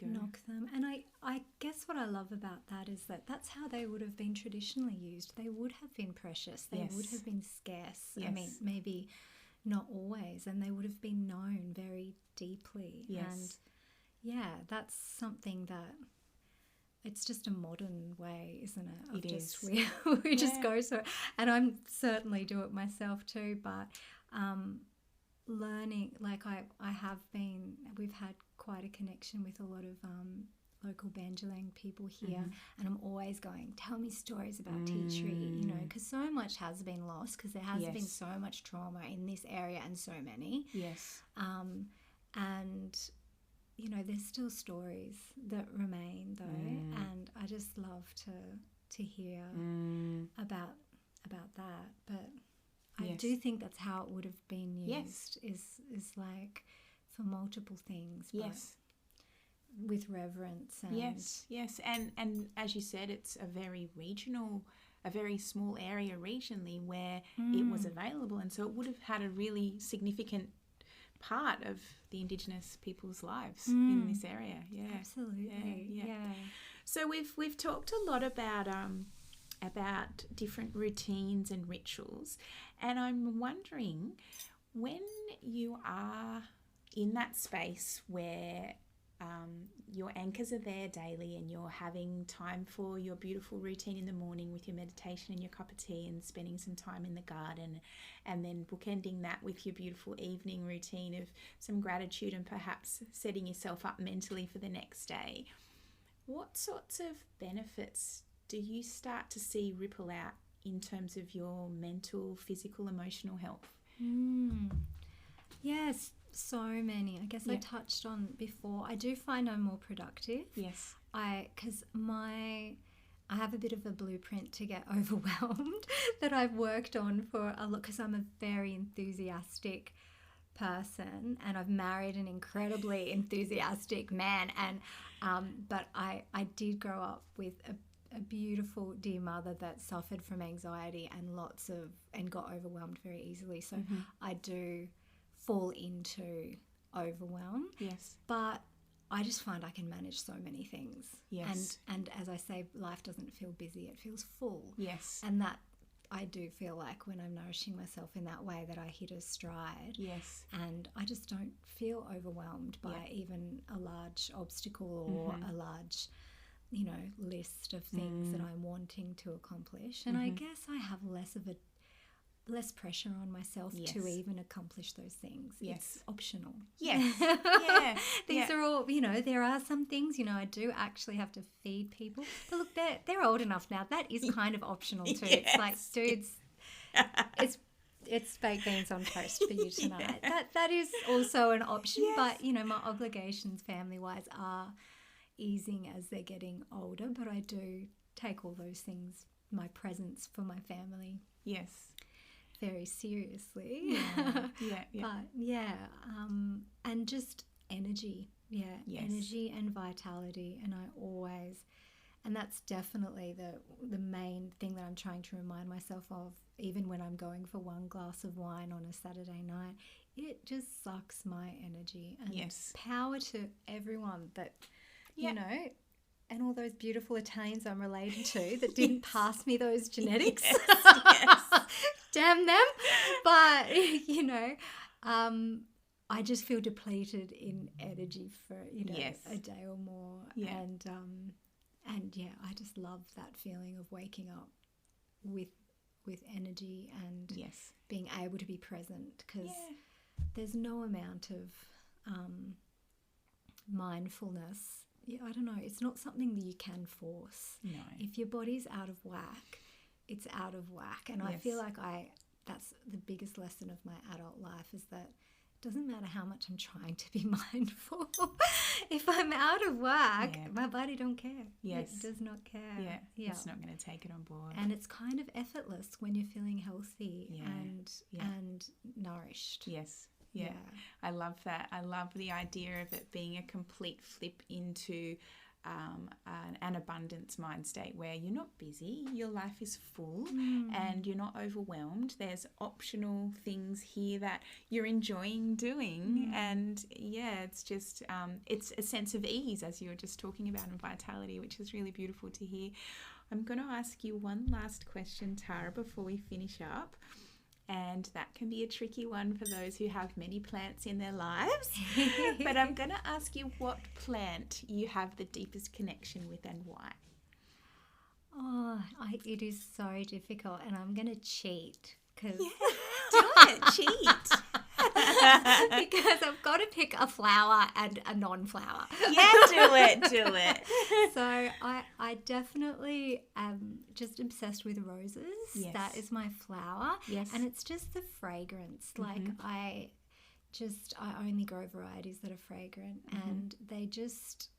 knock them. And I guess what I love about that is that that's how they would have been traditionally used. They would have been precious. They would have been scarce. I mean, maybe not always, and they would have been known very deeply. And that's something that it's just a modern way, isn't it? It is. We just go so, and I'm certainly do it myself too, but learning, like we've had quite a connection with a lot of local Bandjalang people here, and I'm always going, tell me stories about tea tree, because so much has been lost, because there has been so much trauma in this area and so many. And there's still stories that remain though, and I just love to hear about that. But I do think that's how it would have been used, is like for multiple things, but with reverence. And yes, and as you said, it's a very small area regionally where it was available, and so it would have had a really significant part of the Indigenous people's lives in this area. Absolutely. So we've talked a lot about different routines and rituals, and I'm wondering, when you are in that space where your anchors are there daily and you're having time for your beautiful routine in the morning with your meditation and your cup of tea and spending some time in the garden, and then bookending that with your beautiful evening routine of some gratitude and perhaps setting yourself up mentally for the next day, what sorts of benefits do you start to see ripple out in terms of your mental, physical, emotional health? Yes, so many. I guess I touched on before. I do find I'm more productive. Yes. Because I have a bit of a blueprint to get overwhelmed that I've worked on for a lot, because I'm a very enthusiastic person, and I've married an incredibly enthusiastic man, and but I did grow up with a beautiful dear mother that suffered from anxiety and got overwhelmed very easily. So I do fall into overwhelm. Yes. But I just find I can manage so many things. Yes. And as I say, life doesn't feel busy, it feels full. Yes. And that I do feel like when I'm nourishing myself in that way, that I hit a stride. Yes. And I just don't feel overwhelmed by even a large obstacle or a large, list of things that I'm wanting to accomplish. And I guess I have less pressure on myself to even accomplish those things. Yes. It's optional. Yes. Yeah. These are all, there are some things, I do actually have to feed people. But look, they're old enough now. That is kind of optional too. Yes. It's like, dudes, it's baked beans on toast for you tonight. That is also an option. Yes. But, my obligations family-wise are easing as they're getting older. But I do take all those things, my presence for my family. Yes. Very seriously. Yeah. But and just energy. Yes. Energy and vitality. And that's definitely the main thing that I'm trying to remind myself of, even when I'm going for one glass of wine on a Saturday night. It just sucks my energy. And power to everyone that, and all those beautiful Italians I'm related to that didn't pass me those genetics. Yes. Damn them. But, I just feel depleted in energy for, a day or more. Yeah. And I just love that feeling of waking up with energy and being able to be present, because there's no amount of mindfulness. I don't know. It's not something that you can force. No. If your body's out of whack, it's out of whack. And I feel like that's the biggest lesson of my adult life, is that it doesn't matter how much I'm trying to be mindful. If I'm out of whack, my body don't care. Yes. It does not care. Yeah. It's not going to take it on board. And it's kind of effortless when you're feeling healthy and nourished. Yes. Yeah. I love that. I love the idea of it being a complete flip into an abundance mind state, where you're not busy, your life is full, and you're not overwhelmed. There's optional things here that you're enjoying doing, and it's just it's a sense of ease, as you were just talking about, and vitality, which is really beautiful to hear. I'm going to ask you one last question, Tara, before we finish up. And that can be a tricky one for those who have many plants in their lives. But I'm going to ask you what plant you have the deepest connection with and why. It is so difficult, and I'm going to cheat. Do it, cheat. Because I've got to pick a flower and a non-flower. Yeah, do it. So I definitely am just obsessed with roses. Yes. That is my flower. Yes. And it's just the fragrance. Like I only grow varieties that are fragrant, and they're just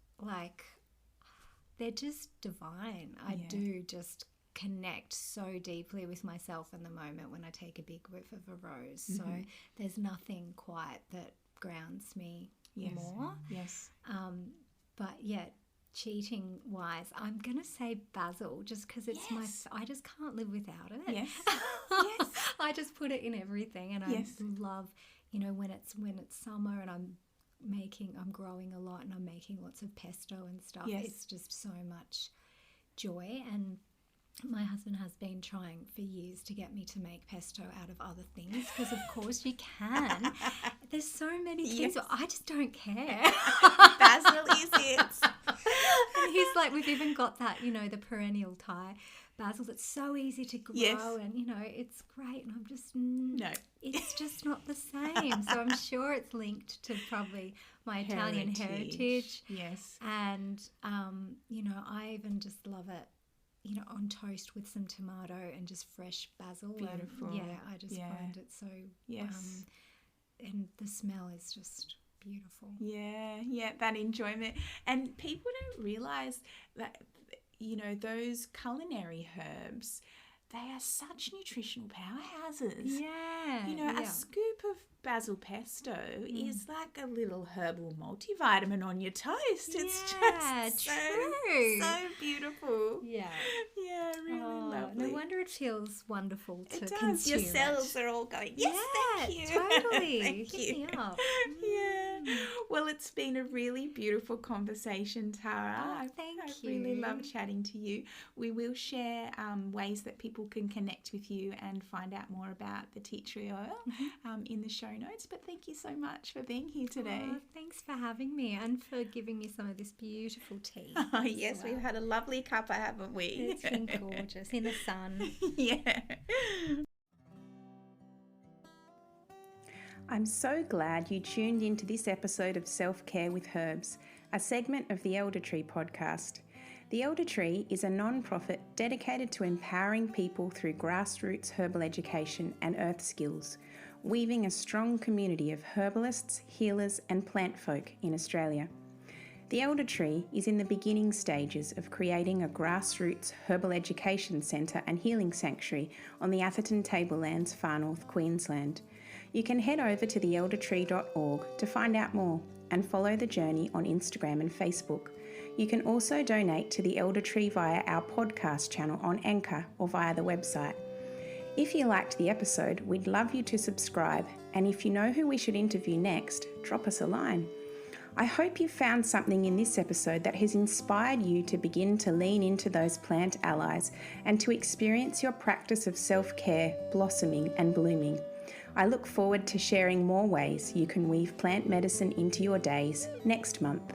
divine. I do just connect so deeply with myself in the moment when I take a big whiff of a rose. So there's nothing quite that grounds me more. Yes. But cheating wise, I'm gonna say basil, just because it's I just can't live without it. Yes. I just put it in everything, and I love, when it's summer and I'm growing a lot and I'm making lots of pesto and stuff. It's just so much joy. And my husband has been trying for years to get me to make pesto out of other things, because of course you can. There's so many things, but I just don't care. Basil is it. And he's like, we've even got that, the perennial Thai basil that's so easy to grow, and it's great. And I'm just no, it's just not the same. So I'm sure it's linked to probably my Italian heritage. Yes, and I even just love it. On toast with some tomato and just fresh basil. Beautiful. And I just find it so. Yes. And the smell is just beautiful. Yeah, that enjoyment. And people don't realise that, those culinary herbs, they are such nutritional powerhouses. Yeah. You know, a scoop of basil pesto is like a little herbal multivitamin on your toast. It's just so beautiful. Yeah. Yeah, really lovely. No wonder it feels wonderful to It does. consume. Your cells are all going, yes, thank you. Totally. Thank Hit you. me up. Yeah. Well, it's been a really beautiful conversation, Tara. Thank I you. really love chatting to you. We will share ways that people can connect with you and find out more about the tea tree oil in the show notes. But thank you so much for being here today. Thanks for having me and for giving me some of this beautiful tea. Yes, we've had a lovely cuppa, haven't we? It's been gorgeous in the sun. Yeah. I'm so glad you tuned into this episode of Self-Care with Herbs, a segment of the Elder Tree podcast. The Elder Tree is a non-profit dedicated to empowering people through grassroots herbal education and earth skills, weaving a strong community of herbalists, healers and plant folk in Australia. The Elder Tree is in the beginning stages of creating a grassroots herbal education centre and healing sanctuary on the Atherton Tablelands, Far North Queensland. You can head over to theeldertree.org to find out more and follow the journey on Instagram and Facebook. You can also donate to the Elder Tree via our podcast channel on Anchor or via the website. If you liked the episode, we'd love you to subscribe, and if you know who we should interview next, drop us a line. I hope you found something in this episode that has inspired you to begin to lean into those plant allies and to experience your practice of self-care blossoming and blooming. I look forward to sharing more ways you can weave plant medicine into your days next month.